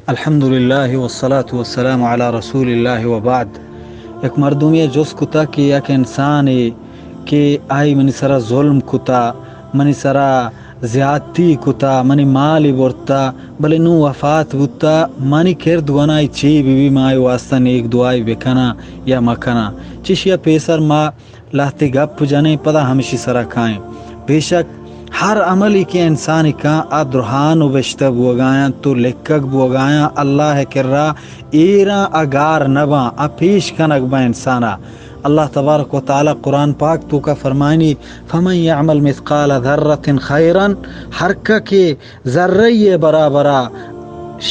الحمدللہ والصلاة والسلام علی رسول اللہ وبعد. ایک مردمی جس کتا کہ یک انسان کہ آئی منی سرا ظلم کتا، منی سرا زیادتی کتا، منی مالی برتا بلے نو وفات بتا، منی کرد گنائی چی بی مائی واسطہ نیک دعائی بکنا یا مکنا چیشیا پیسر ما لہتی گپ جنے پدا ہمشی سرا کھائیں. بے شک ہر عملی کے انسانی کا ادرہان و بشتہ بوگایاں تو لکک بوگایاں اللہ کر رہا ایرا اگار نبا اپیش کنک با انسانا. اللہ تبارک و تعالی قرآن پاک تو کا فرمائنی فمن یعمل مثقال ذرت خیرا، ہرکا کے ذرہ برابرا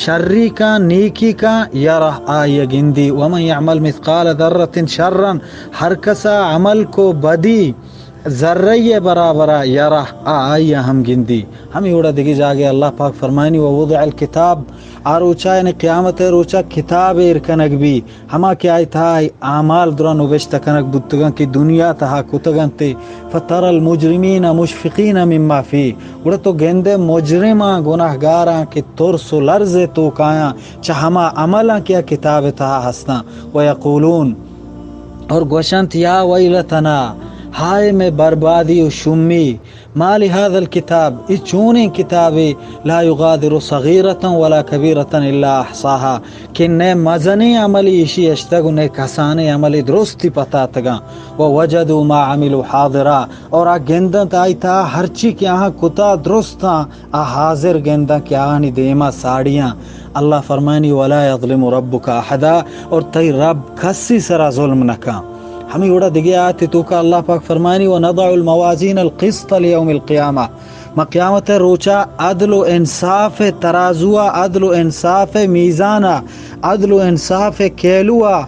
شری کا نیکی کا یرہ آیا گندی، ومن یعمل مثقال ذرت شرا، ہر کسا عمل کو بدی ذرہ برابرہ یرہ آیا ہم گندی. ہمیں اڑا دگی جاگے اللہ پاک فرمائنی ووضع الکتاب، آروچا یعنی قیامت روچا کتاب ارکنگ بھی ہما کیا آئی تھا اعمال دران نوشتہ کنک بودتگن کی دنیا تہا کتگن تے فتر المجرمین مشفقین مما فی، اڑا تو گندے مجرماں گناہگاراں کی ترس و لرز تو کایاں چاہ ہما عملاں کیا کتاب تہا ہسنا. ویقولون، اور گوشنت یا ویلتنا، ہائے میں بربادی و شمی، مالی هذا الكتاب، اس چونیں کتابی لا یغادر صغیرتا ولا کبیرتا الا احصاها، کہ نئے مزنی عملی اشی اشتگو نئے کسانے عملی درستی پتا تگا. ووجدوا ما عملوا حاضرا، اور گندن آئی تا ہرچی کی آہاں کتا درستا حاضر گندن کی آہانی دیما ساڑیاں. اللہ فرمانی ولا یظلم ربک احدا، اور تی رب کسی سرا ظلم نکا. ہمیں اڑا دگی آتی تو کا اللہ پاک فرمانی وَنَضَعُ الْمَوَازِينَ الْقِسْطَ لِيَوْمِ الْقِيَامَةِ، ما قیامت روچا عدل و انصاف ترازوا، عدل و انصاف میزانا، عدل و انصاف کیلوا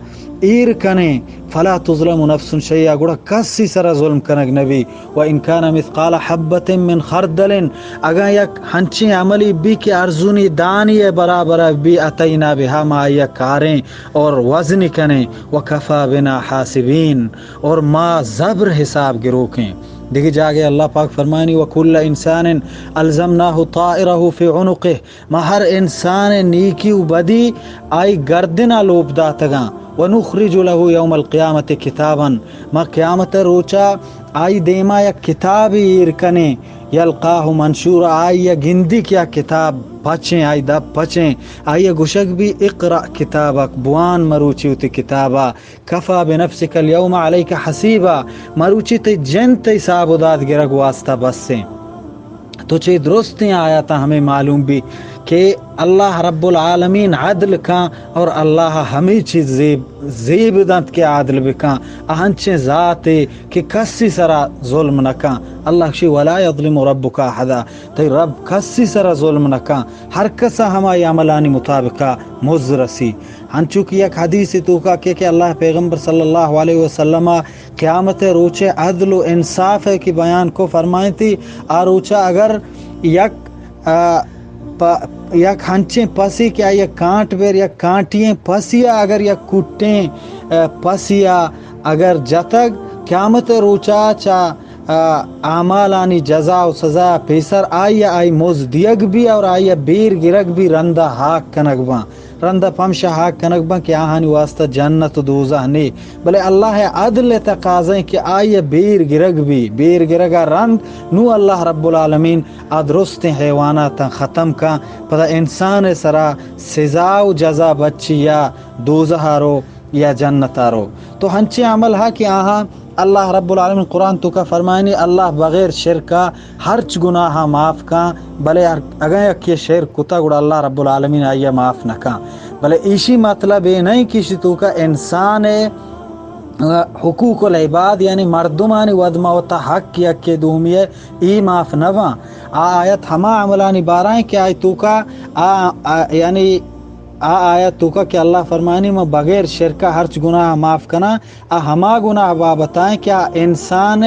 ایر کنے فلا تظلم نفس شیئا، گوڑا کسی سر ظلم کنگ نبی. وَإِن كَانَ مِثْقَالَ حَبَّةٍ مِّنْ خَرْدَلٍ، اگر یک ہنچی عملی بھی کہ ارزونی دانی برابر بھی اتینا بہا ما یک کاریں اور وزن کنے. وَكَفَى بِنَا حَاسِبِينَ، اور ما زبر حساب گروکیں. دیکھیں جاگے اللہ پاک فرمانی وَكُلَّ إِنسَانٍ أَلْزَمْنَاهُ طَائِرَهُ فِي عُنُقِهِ، ما ہر انسان نیکی و بدی آئی گردنا لوپ داتگاں. وَنُخْرِجُ لَهُ يَوْمَ الْقِيَامَةِ كِتَابًا، ما قیامت روچا آئی دیما یک کتابی ارکنے یلقاہ منشور، آئی گندی کیا کتاب پچیں، آئی دب پچیں، آئی گشک بھی اقرأ کتابک، بوان مروچی ہوتی کتابا، کفا بنفسک اليوم علیک حسیبا، مروچی تی جن تی سابداد گرگ واسطہ بس سے. تو چی درستیں آیاتا ہمیں معلوم بھی کہ اللہ رب العالمین عدل کا، اور اللہ ہمیں چیز زیب دنت کے عدل بکا، اہنچے ذات کہ کسی سرا ظلم نکا. اللہ شی ولا یظلم ربک احدا، تی رب کسی سرا ظلم نکا، ہر کسا ہمائی عملانی مطابقہ مزرسی. ہنچو کی ایک حدیث تو کا کہ اللہ پیغمبر صلی اللہ علیہ وسلم قیامت روچے عدل و انصاف کی بیان کو فرمائیں تھی. روچا اگر یک ہنچیں پسی کیا یک کانٹ بیر یک کانٹیں پسیا، اگر یک کٹیں پسیا اگر جتگ قیامت روچا چا اعمالانی جزا و سزا پیسر آئی موز دیگ بھی، اور آئی بیر گرگ بھی رندہ حاک کنگ باں، رندہ پمشہ حاک کنگ باں کہ آہانی واسطہ جنت و دوزہ نہیں، بلے اللہ عدل تقاضیں کہ آئی بیر گرگ بھی، بیر گرگا رند نو اللہ رب العالمین ادرست حیوانات ختم کا پتہ انسان سرا سزا و جزا بچی یا دوزہ رو یا جنت رو. تو ہنچے عمل ہا کہ آہاں اللہ رب العالمین قرآن تو کا فرمائنی اللہ بغیر شرکا ہرچ گناہ معاف کا، بلے اگر یک شرک کتا گڑا اللہ رب العالمین آئیے معاف نہ کا. بلے ایشی مطلب یہ نہیں کسی تو کا انسان حقوق العباد یعنی مردمانی ودما وتا حق یک کے دومیے ای معاف نہ. آیت ہما عملانی بارائیں کہ آئی تو کا یعنی آیت تو کا کہ اللہ فرمانی میں بغیر شرکا ہرچ گناہ معاف کنا، ہما گناہ بابتائیں کیا انسان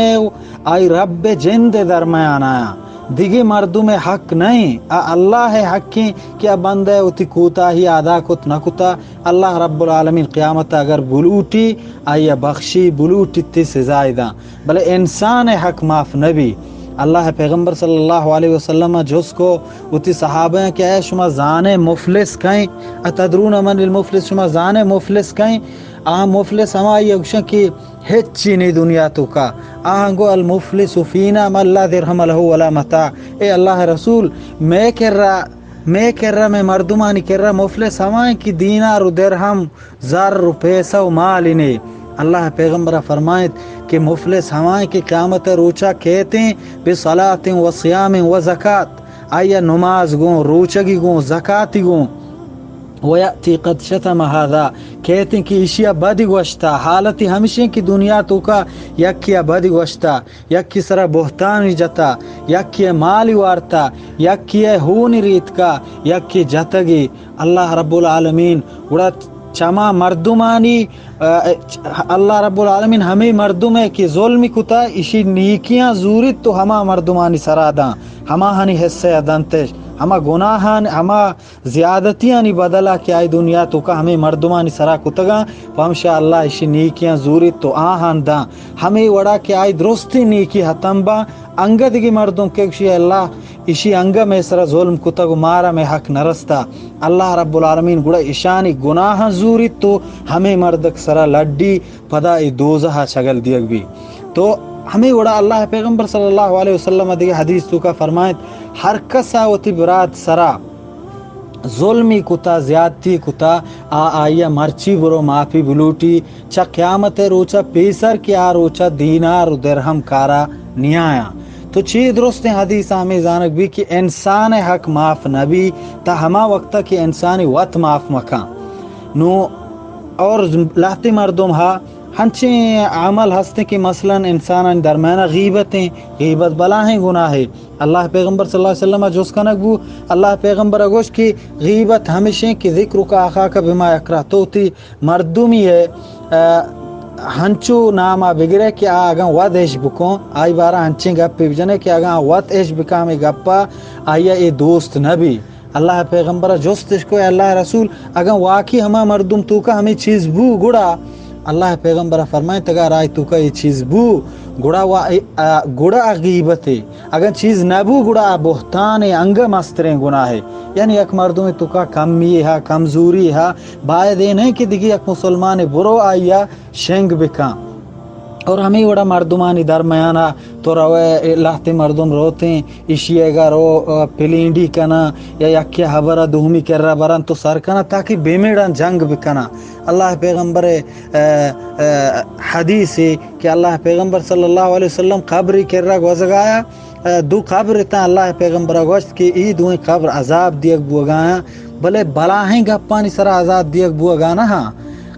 آئی رب جند درمیان آیا دیگی مردم حق نہیں، اللہ حق کی کیا بندے اتی کوتا ہی ادا کت نہ کتا. اللہ رب العالمین قیامت اگر بلوٹی آئی بخشی بلوٹی تی سزائی دا، بلے انسان حق معاف نبی. اللہ پیغمبر صلی اللہ علیہ وسلم جس کو اتی صحابہ کہ اے شما زانے مفلس کہیں اتدرون من المفلس شما زانے مفلس کہیں مفلس ہما یکشن کی ہچی نہیں دنیا تو کا گو المفلس فینا من لا درہم له ولا متاع. اے اللہ رسول میں کر رہا میں مردمانی کر رہا مفلس ہمائیں کی دینار و درہم زر و پیسہ و مال انہیں. اللہ پیغمبر فرمائت کہ مفلس ہمائیں کی قیامت روچہ کہتے ہیں بصلاۃ و صیام و زکات آیا نماز گوں روچگی گوں زکاتی گوں ویأتی قد شتم هذا کہتے ہیں کہ اشیاء بدی گوشتا حالتی ہمیشہ کی دنیا تو کا یکیا بدی گوشتا یکی سرا بہتان جتا یکی مالی وارتا یکی ہونی ریت کا یکی جتگی. اللہ رب العالمین گڑا چما مردمانی اللہ رب العالمین ہمیں مردم ہے کہ ظلمی کتا اسی نیکیاں زورت تو ہما مردمانی سراداں ہما ہنی حصہ دنتش ہما گناہان ہما زیادتیاں نی بدلا کہ آئی دنیا تو کا ہمیں مردمانی سرا کتگاں فہمشا اللہ اسی نیکیاں زورت تو آہان داں ہمیں وڑا کہ آئی درستی نیکی حتم با انگدگی مردم کے کشی اللہ اسی انگا میں سرا ظلم کتگو مارا میں حق نرستا. اللہ رب العالمین گڑا اشانی گناہ زورت تو ہمیں مردک سرا لڈی پدا دوزہ شگل دیگ بھی. تو ہمیں وڑا اللہ پیغمبر صلی اللہ علیہ وسلم دیگه حدیث تو کا فرمائت ہر کسا وتی برات سرا ظلمی کتا زیادتی کتا آیا مرچی برو معافی بلوٹی چا قیامت روچا پیسر کی روچا دینار و درہم کارا نیایا. تو چیز درست حدیث ہمیں زانک بھی کہ انسان حق معاف نبی تا ہما وقتا کہ انسانی وقت معاف مکان نو اور لاہتی مردم ہا ہنچے عمل ہستے کہ مثلا انسان درمیانہ غیبت بلا ہیں گناہ ہے. اللہ پیغمبر صلی اللہ علیہ وسلم جس کا نگو اللہ پیغمبر اگوش کی غیبت ہمیشہ کی ذکر کا آخا کا بما یکرہ تو تی مردمی ہے ہنچو ناما بگرے کہ آگاں ود ایش بکوں آئی بارا ہنچیں گپ بجنے کہ آگاں ود ایش بکا میں گپا آیا اے دوست نبی اللہ پیغمبر جستش کو اللہ رسول اگر واقعی ہما مردم تو کا ہمیں چیز بو گڑا اللہ پیغمبر فرمائیں تگا رائے تو کا یہ چیز بو گڑا غیبت ہے اگر چیز نبو گڑا بہتان انگا مستریں گناہ ہے. یعنی ایک مردوں میں تو کا کمی ہے کمزوری ہے باید دین ہے کہ دیکھی ایک مسلمان برو آیا شنگ بکاں اور ہمیں وڑا مردمانی درمیانہ تو روے لاہتے مردم روتے ہیں اشیئے گا رو پلینڈی کنا یا یکی حبرہ دومی کر رہا بران تو سر کنا تاکہ بیمیڑان جنگ بکنا. اللہ پیغمبر حدیث ہے کہ اللہ پیغمبر صلی اللہ علیہ وسلم قبری کر رہا گوزگایا دو قبر تا اللہ پیغمبر گوشت کہ ای دویں قبر عذاب دیگ بوگایا بلے بلاہیں گپانی سر عذاب دیگ بوگانا ہاں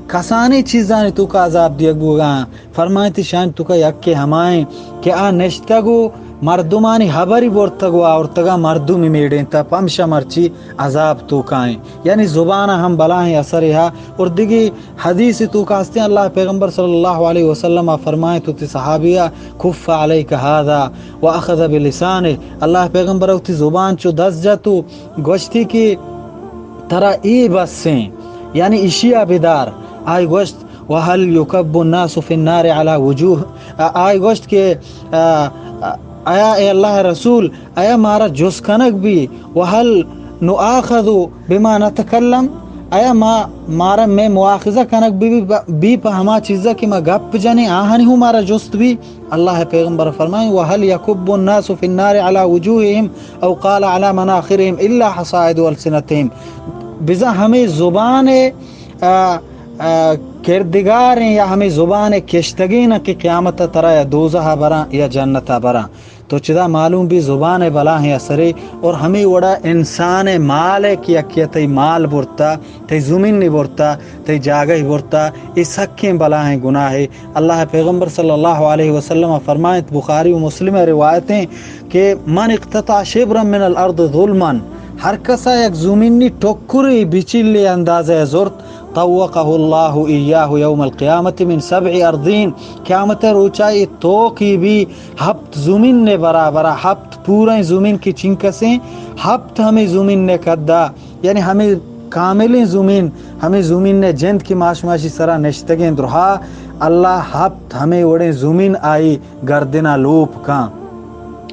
کسانی چیزانی تو کا عذاب دیگ بوگا فرمائیتی شان تو کا یکی ہمائیں کہ نشتگو مردمانی حبری بورتگو آورتگا مردمی میڈیں تا پمشا مرچی عذاب تو کائیں. یعنی زبانہ ہم بلاہیں اثر ہے. اور دیگی حدیث تو کا ہستے اللہ پیغمبر صلی اللہ علیہ وسلم فرمائیں تو تی صحابیہ کف علیک هذا واخذ بلسانه اللہ پیغمبر اوتی زبان چو دس جا تو گوشتی کی ترا ای بسیں یعنی اشیاء بدار آئی گوشت وَهَلْ يُكَبُّ النَّاسُ فِي النَّارِ عَلَى وُجُوهِ آئی گوشت کہ آیا اے اللہ رسول آیا مارا جس کنک بھی وَهَلْ نُؤَاخَذُ بِمَا نَتَكَلَّمْ آیا مارا میں مواخذہ کنک بھی پا ہما چیزا کی ما گپ جانے آہنی ہوں مارا جست بھی. اللہ پیغمبر فرمائیں وَهَلْ يَكُبُّ النَّاسُ فِي النَّارِ عَلَى وُجُوهِهِمْ أَوْ قَالَ عَلَى مَنَاخِرِهِمْ إِلَّا حَصَائِدُ أَلْسِنَتِهِمْ بزا ہمیں زبان کردگار ہیں یا ہمیں زبان کشتگین کی قیامت ترا یا دوزہ برا یا جنت برا. تو چدا معلوم بھی زبان بلا ہیں اثرے اور ہمیں وڑا انسان مال ہے کہ تی مال برتا تی زمین نہیں برتا تی جاگہ برتا اس حقیں بلا ہیں گناہ ہے. اللہ پیغمبر صلی اللہ علیہ وسلم فرمائت بخاری و مسلم روایتیں کہ من اقتطع شبرا من الارض ظلما ہر کسا ایک زمینی ٹکری بچلی اندازہ زورت طوقه اللہ ایاہ یوم القیامت من 7 ارضین قیامت روچائی توقی بھی ہفت زمین نے برابرہ ہفت پورا زمین کی چنکسیں ہفت ہمیں زمین نے کدا یعنی ہمیں کامل زمین ہمیں زمین نے جند کی ماشماشی سرا نشتگیں درہا اللہ ہفت ہمیں وڑے زمین آئی گردنا لوپ کان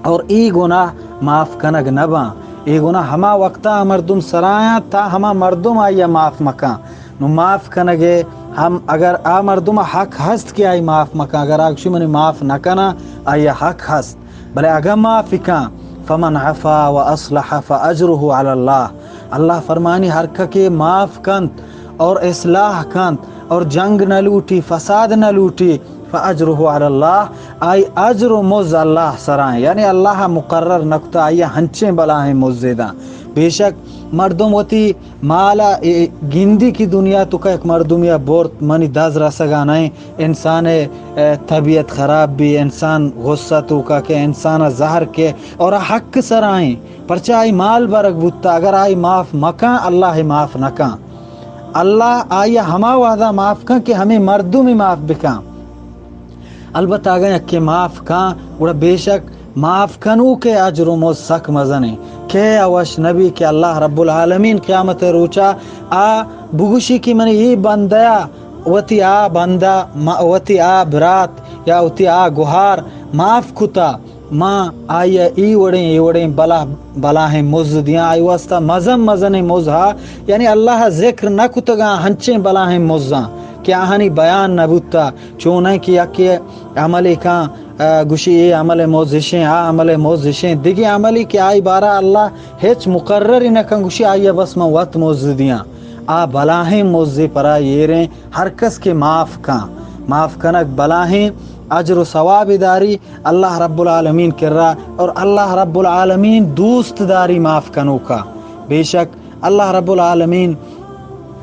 اور ای گناہ معاف کنگ نبا، ای گناہ ہما وقتا مردم سرایا تا ہما مردم آیا معاف مکان نو معاف کنگے ہم اگر آ مردم حق ہست کہ آئی معاف مکان، اگر آگشی منی معاف نکنا آیا حق ہست، بلے اگر معاف کان فمن عفا و اصلح فاجرہ علی اللہ، اللہ فرمانی ہر کے معاف کنت اور اصلاح کنت اور جنگ نہ لوٹی فساد نہ لوٹی فاجرہ علی اللہ، آئی اجر و مز اللہ سرائیں، یعنی اللہ مقرر نکتا آئی ہنچیں بلاہیں مزداں۔ بے شک مردم وتی مالا گندی کی دنیا تو کہ ایک مردم یا بورت منی داز رسگا نہیں، انسان طبیعت خراب بھی، انسان غصہ تو کہ انسان زہر کے اور حق سرائیں پرچہ آئی مال برگ بوتا، اگر آئی معاف مکان اللہ معاف نکان، اللہ آئی ہما وعدہ معاف کن کہ ہمیں مردم ہی معاف بکان، البتہ اگر کہ معاف کان گوڑا بے شک معاف کنو کے اجر و موز سک مزنے کہ اوش نبی کہ اللہ رب العالمین قیامت روچا آ بگوشی کی منی ای بندیا وتی آ بندہ وتی آ برات یا وتی آ گوہار معاف کتا ماں آیا ای وڑیں بلاہیں موز دیاں آئی واسطہ مزن موز ہا، یعنی اللہ ذکر نہ کتگاں ہنچیں بلاہیں موزاں کہ آہنی بیان نہ بوتا چونیں کہ یکی عملی کان گوشی ای عمل موزشیں آ عمل موزشیں دیگی عملی کہ آئی بارا اللہ ہیچ مقرر نہ کن گوشی آئی بس میں وقت موز دیاں آ بلاہیں موزے پرا یہ ہر کس کے معاف کنک بلاہیں اجر و ثواب داری اللہ رب العالمین کر رہا، اور اللہ رب العالمین دوست داری معاف کنو کا، بے شک اللہ رب العالمین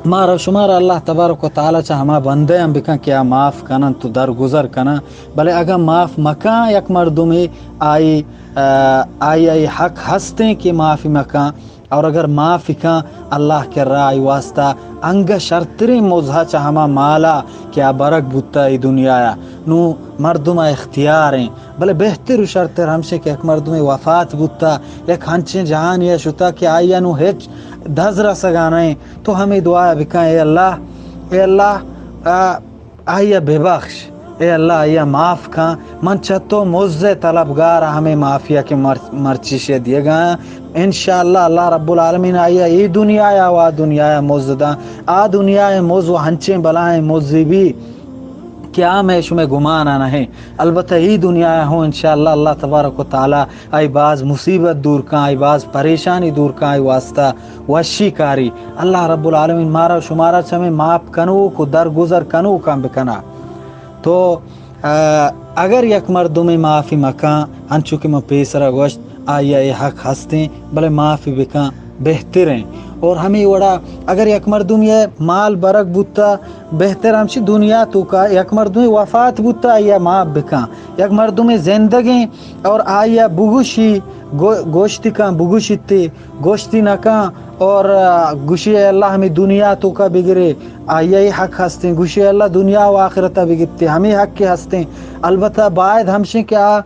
مارا شمار اللہ تبارک و تعالی چا ہما بندے ہم بکن کیا معاف کنن تو درگزر کنن، بلے اگر معاف مکان یک مردمی آئی حق ہستیں کہ معافی مکان، اور اگر معافی کان اللہ کر رہا آئی واسطہ انگا شرطری موزہ چا ہما مالا کیا برک بوتا ای دنیا نو مردم اختیار ہیں، بلے بہتر شرطر ہمشہ کہ ایک مردم وفات بوتا ایک ہنچیں جہان یا شتا کہ آئی نو ہیچ دھزرہ سگانے تو ہمیں دعا بکن اے اللہ آئیہ بے بخش، اے اللہ آئیہ معاف کن، من چھتو موزے طلبگار ہمیں معافیہ کے مرچشے دیے گا انشاءاللہ اللہ رب العالمین آئیہ ای دنیا یا وا دنیا یا موزدہ آ دنیا یا موز و ہنچیں بلائیں موزی بھی کیا میں شمیں گمانا نہیں، البتہ ای دنیا ہوں انشاءاللہ اللہ تبارک و تعالی آئی باز مصیبت دور کان، آئی باز پریشانی دور کان، آئی واسطہ وشی کاری اللہ رب العالمین مارا شمارا چمیں معاف کنو کو درگزر کنو کام بکنا۔ تو اگر یک مردمی معافی مکان ہنچو کہ میں پیسرہ گوشت آیا یہ حق ہستیں بلے معافی بکان بہتر ہیں، اور ہمیں وڑا اگر یک مردم یہ مال برک بوتا بہتر ہمشی دنیا تو کا، یک مردم وفات بوتا آیا معاف بکان، یک مردم زندگی اور آیا بگوشی گوشتی کان بگوشی تی گوشتی نکان اور گوشی اللہ ہمیں دنیا تو کا بگرے آیا ہی حق ہستیں، گوشی اللہ دنیا و آخرتہ بگرتے ہمیں حق کے ہستیں، البتہ باید ہمشی کیا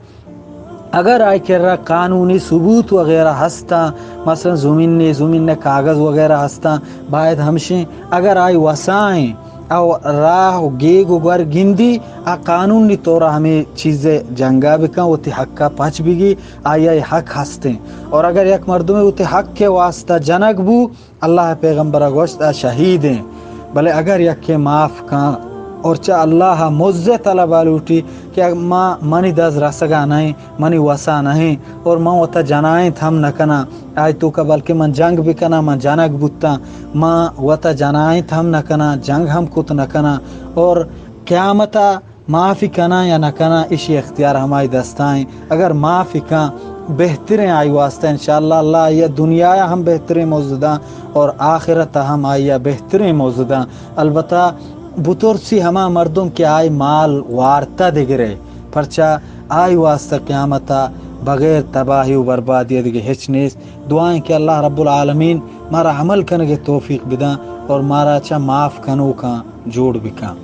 اگر آئی کر رہا قانونی ثبوت وغیرہ ہستا، مثلا زمین نے کاغذ وغیرہ ہستا باید ہمشیں اگر آئی وسائیں او راہ گیگ و گر گندی قانونی طورہ ہمیں چیزیں جنگا بکن وہ تی حق کا پچ بگی آئی حق ہستیں، اور اگر یک مردم وہ تی حق کے واسطہ جنگ بو اللہ پیغمبر گوشت شہید ہیں، بلے اگر یک کے معاف کان اور چا اللہ موزے طلبہ لوٹی کہ منی دز رسگا نہیں منی وسا نہیں اور من وطا جنائیں تھم نکنا آئی تو کا بلکہ من جنگ بکنا من جنگ بوتا من وطا جنائیں تھم نکنا جنگ ہم کت نکنا، اور قیامتا معافی کنا یا نکنا اسی اختیار ہماری دستائیں، اگر معافی کان بہترین آئی واسطہ انشاءاللہ اللہ آئیہ دنیا ہم بہترین موجودہ اور آخرت ہم آئیہ بہترین موجودہ، البتہ بطور سی ہما مردم کے آئی مال وارتا دگرے پرچہ آئی واسطہ قیامتا بغیر تباہی و بربادی دیگے ہچ نیس، دعائیں کہ اللہ رب العالمین مارا عمل کرنے کے توفیق بداں اور مارا چا معاف کنو کا جوڑ بکاں۔